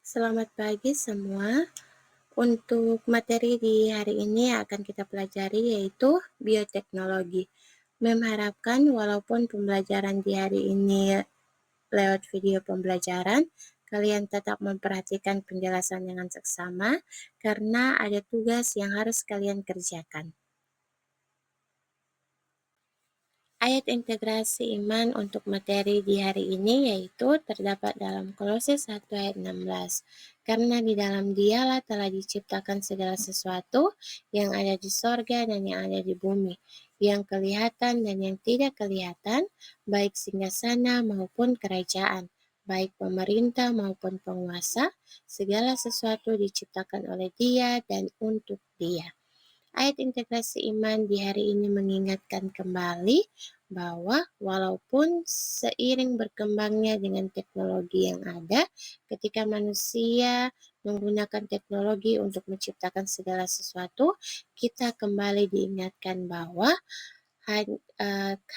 Selamat pagi semua. Untuk materi di hari ini yang akan kita pelajari yaitu bioteknologi. Mengharapkan walaupun pembelajaran di hari ini lewat video pembelajaran, kalian tetap memperhatikan penjelasan dengan seksama karena ada tugas yang harus kalian kerjakan. Ayat integrasi iman untuk materi di hari ini yaitu terdapat dalam Kolose 1 ayat 16. Karena di dalam dialah telah diciptakan segala sesuatu yang ada di sorga dan yang ada di bumi, yang kelihatan dan yang tidak kelihatan, baik singgasana maupun kerajaan, baik pemerintah maupun penguasa, segala sesuatu diciptakan oleh Dia dan untuk Dia. Ayat integrasi iman di hari ini mengingatkan kembali bahwa walaupun seiring berkembangnya dengan teknologi yang ada, ketika manusia menggunakan teknologi untuk menciptakan segala sesuatu, kita kembali diingatkan bahwa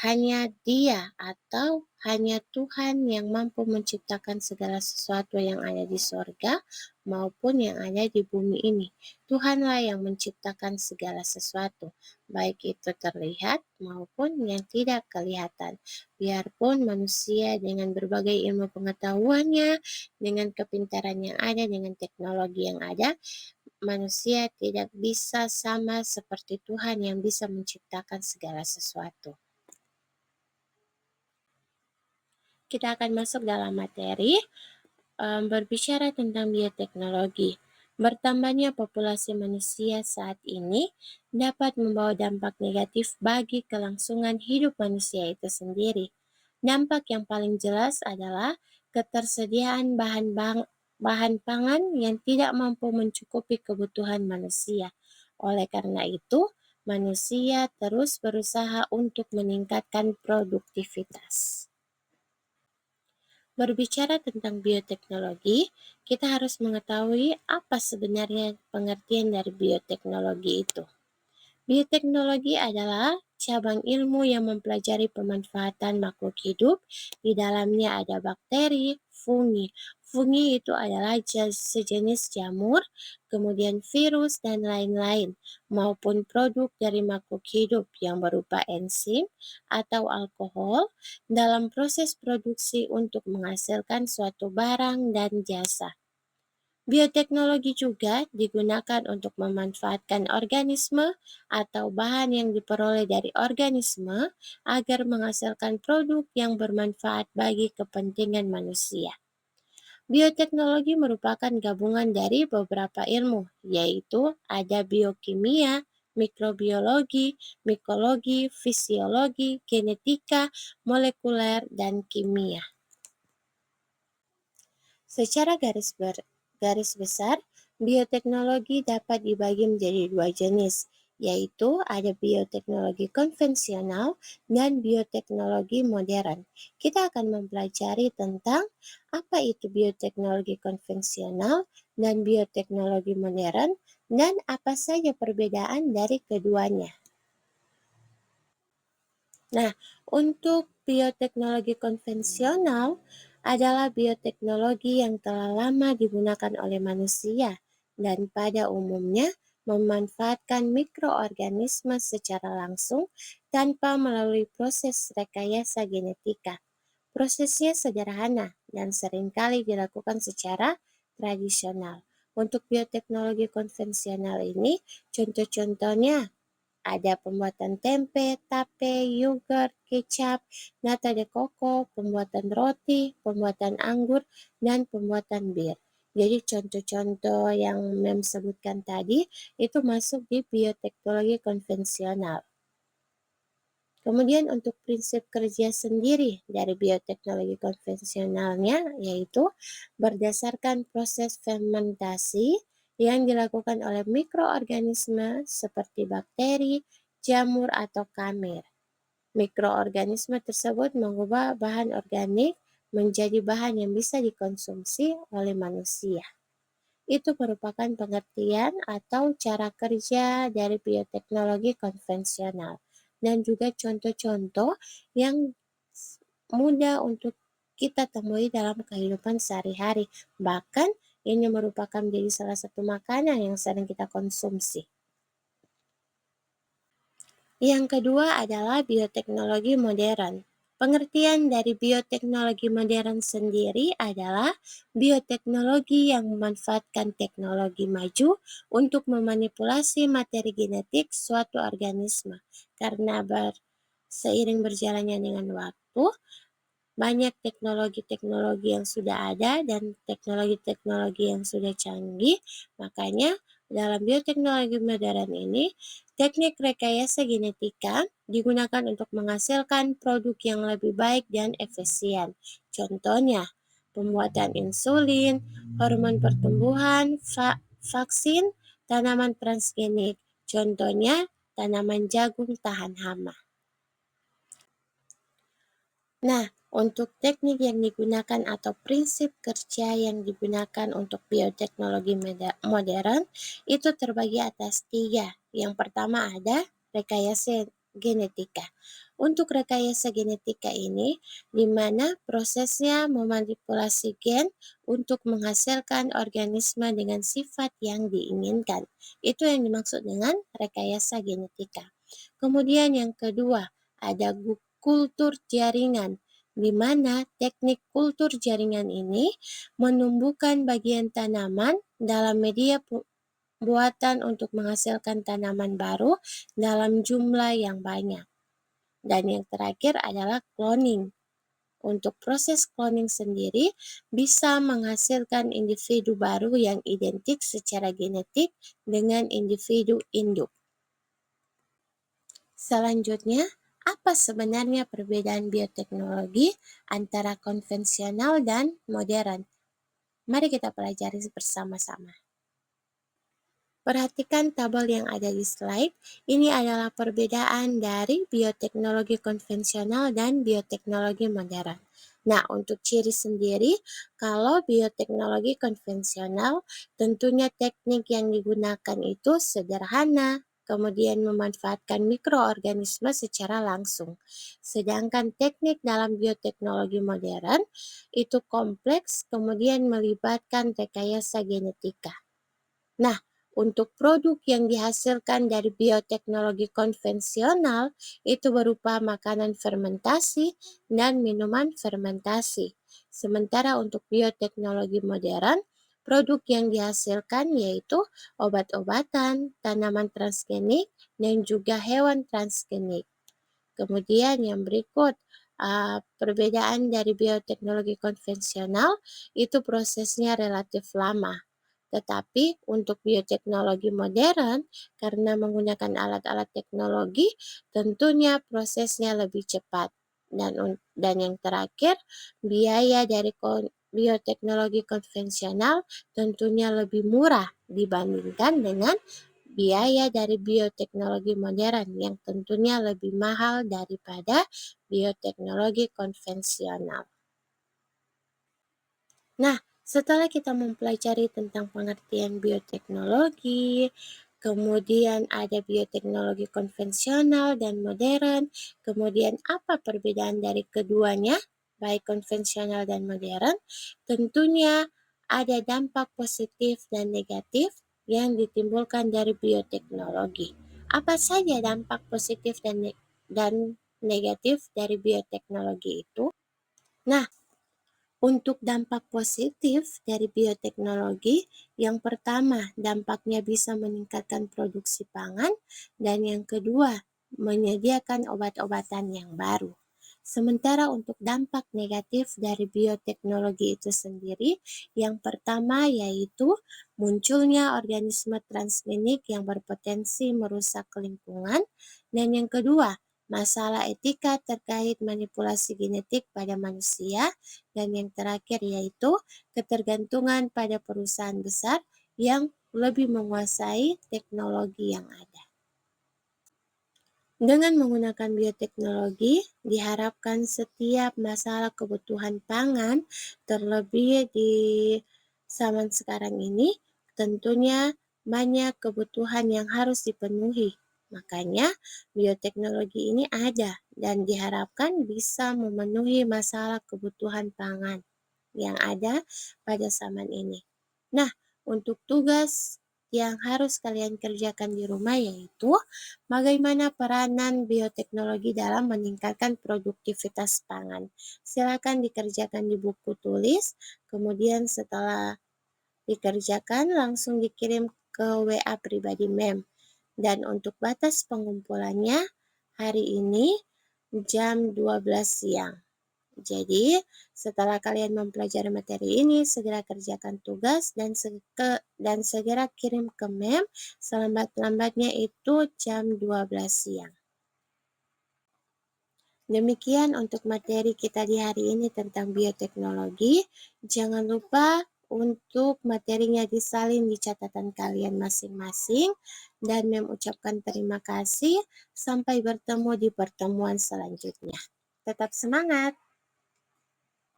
hanya Dia atau hanya Tuhan yang mampu menciptakan segala sesuatu yang ada di sorga maupun yang ada di bumi ini. Tuhanlah yang menciptakan segala sesuatu, baik itu terlihat maupun yang tidak kelihatan. Biarpun manusia dengan berbagai ilmu pengetahuannya, dengan kepintaran yang ada, dengan teknologi yang ada, manusia tidak bisa sama seperti Tuhan yang bisa menciptakan segala sesuatu. Kita akan masuk dalam materi berbicara tentang bioteknologi. Bertambahnya populasi manusia saat ini dapat membawa dampak negatif bagi kelangsungan hidup manusia itu sendiri. Dampak yang paling jelas adalah ketersediaan bahan pangan yang tidak mampu mencukupi kebutuhan manusia. Oleh karena itu, manusia terus berusaha untuk meningkatkan produktivitas. Berbicara tentang bioteknologi, kita harus mengetahui apa sebenarnya pengertian dari bioteknologi itu. Bioteknologi adalah cabang ilmu yang mempelajari pemanfaatan makhluk hidup. Di dalamnya ada bakteri, fungi. Fungi itu adalah sejenis jamur, kemudian virus, dan lain-lain, maupun produk dari makhluk hidup yang berupa enzim atau alkohol dalam proses produksi untuk menghasilkan suatu barang dan jasa. Bioteknologi juga digunakan untuk memanfaatkan organisme atau bahan yang diperoleh dari organisme agar menghasilkan produk yang bermanfaat bagi kepentingan manusia. Bioteknologi merupakan gabungan dari beberapa ilmu, yaitu ada biokimia, mikrobiologi, mikologi, fisiologi, genetika, molekuler, dan kimia. Secara garis besar, bioteknologi dapat dibagi menjadi dua jenis, yaitu ada bioteknologi konvensional dan bioteknologi modern. Kita akan mempelajari tentang apa itu bioteknologi konvensional dan bioteknologi modern dan apa saja perbedaan dari keduanya. Nah, untuk bioteknologi konvensional adalah bioteknologi yang telah lama digunakan oleh manusia dan pada umumnya memanfaatkan mikroorganisme secara langsung tanpa melalui proses rekayasa genetika. Prosesnya sederhana dan seringkali dilakukan secara tradisional. Untuk bioteknologi konvensional ini, contoh-contohnya ada pembuatan tempe, tape, yogurt, kecap, nata de coco, pembuatan roti, pembuatan anggur, dan pembuatan bir. Jadi contoh-contoh yang Mem sebutkan tadi itu masuk di bioteknologi konvensional. Kemudian untuk prinsip kerja sendiri dari bioteknologi konvensionalnya yaitu berdasarkan proses fermentasi yang dilakukan oleh mikroorganisme seperti bakteri, jamur, atau kamir. Mikroorganisme tersebut mengubah bahan organik menjadi bahan yang bisa dikonsumsi oleh manusia. Itu merupakan pengertian atau cara kerja dari bioteknologi konvensional dan juga contoh-contoh yang mudah untuk kita temui dalam kehidupan sehari-hari, bahkan ini merupakan menjadi salah satu makanan yang sering kita konsumsi. Yang kedua adalah bioteknologi modern. Pengertian dari bioteknologi modern sendiri adalah bioteknologi yang memanfaatkan teknologi maju untuk memanipulasi materi genetik suatu organisme. Karena seiring berjalannya dengan waktu, banyak teknologi-teknologi yang sudah ada dan teknologi-teknologi yang sudah canggih, makanya dalam bioteknologi modern ini, teknik rekayasa genetika digunakan untuk menghasilkan produk yang lebih baik dan efisien. Contohnya, pembuatan insulin, hormon pertumbuhan, vaksin, tanaman transgenik. Contohnya, tanaman jagung tahan hama. Nah, untuk teknik yang digunakan atau prinsip kerja yang digunakan untuk bioteknologi modern itu terbagi atas 3. Yang pertama ada rekayasa genetika. Untuk rekayasa genetika ini, di mana prosesnya memanipulasi gen untuk menghasilkan organisme dengan sifat yang diinginkan. Itu yang dimaksud dengan rekayasa genetika. Kemudian yang kedua, ada kultur jaringan, di mana teknik kultur jaringan ini menumbuhkan bagian tanaman dalam media buatan untuk menghasilkan tanaman baru dalam jumlah yang banyak. Dan yang terakhir adalah cloning. Untuk proses cloning sendiri bisa menghasilkan individu baru yang identik secara genetik dengan individu induk. Selanjutnya, apa sebenarnya perbedaan bioteknologi antara konvensional dan modern? Mari kita pelajari bersama-sama. Perhatikan tabel yang ada di slide. Ini adalah perbedaan dari bioteknologi konvensional dan bioteknologi modern. Nah, untuk ciri sendiri, kalau bioteknologi konvensional, tentunya teknik yang digunakan itu sederhana, kemudian memanfaatkan mikroorganisme secara langsung. Sedangkan teknik dalam bioteknologi modern itu kompleks, kemudian melibatkan rekayasa genetika. Nah, untuk produk yang dihasilkan dari bioteknologi konvensional itu berupa makanan fermentasi dan minuman fermentasi. Sementara untuk bioteknologi modern, produk yang dihasilkan yaitu obat-obatan, tanaman transgenik, dan juga hewan transgenik. Kemudian yang berikut, perbedaan dari bioteknologi konvensional itu prosesnya relatif lama. Tetapi untuk bioteknologi modern, karena menggunakan alat-alat teknologi, tentunya prosesnya lebih cepat. Dan yang terakhir, biaya dari bioteknologi konvensional tentunya lebih murah dibandingkan dengan biaya dari bioteknologi modern yang tentunya lebih mahal daripada bioteknologi konvensional. Nah, setelah kita mempelajari tentang pengertian bioteknologi, kemudian ada bioteknologi konvensional dan modern, kemudian apa perbedaan dari keduanya, baik konvensional dan modern, tentunya ada dampak positif dan negatif yang ditimbulkan dari bioteknologi. Apa saja dampak positif dan negatif dari bioteknologi itu? Nah, untuk dampak positif dari bioteknologi, yang pertama, dampaknya bisa meningkatkan produksi pangan, dan yang kedua, menyediakan obat-obatan yang baru. Sementara untuk dampak negatif dari bioteknologi itu sendiri, yang pertama yaitu munculnya organisme transgenik yang berpotensi merusak lingkungan, dan yang kedua, masalah etika terkait manipulasi genetik pada manusia, dan yang terakhir yaitu ketergantungan pada perusahaan besar yang lebih menguasai teknologi yang ada. Dengan menggunakan bioteknologi, diharapkan setiap masalah kebutuhan pangan, terlebih di zaman sekarang ini, tentunya banyak kebutuhan yang harus dipenuhi. Makanya, bioteknologi ini ada dan diharapkan bisa memenuhi masalah kebutuhan pangan yang ada pada zaman ini. Nah, untuk tugas yang harus kalian kerjakan di rumah yaitu bagaimana peranan bioteknologi dalam meningkatkan produktivitas pangan. Silakan dikerjakan di buku tulis, kemudian setelah dikerjakan langsung dikirim ke WA pribadi Mem. Dan untuk batas pengumpulannya hari ini jam 12 siang. Jadi, setelah kalian mempelajari materi ini, segera kerjakan tugas dan segera kirim ke Mem selambat-lambatnya itu jam 12 siang. Demikian untuk materi kita di hari ini tentang bioteknologi. Jangan lupa untuk materinya disalin di catatan kalian masing-masing dan Mem ucapkan terima kasih. Sampai bertemu di pertemuan selanjutnya. Tetap semangat!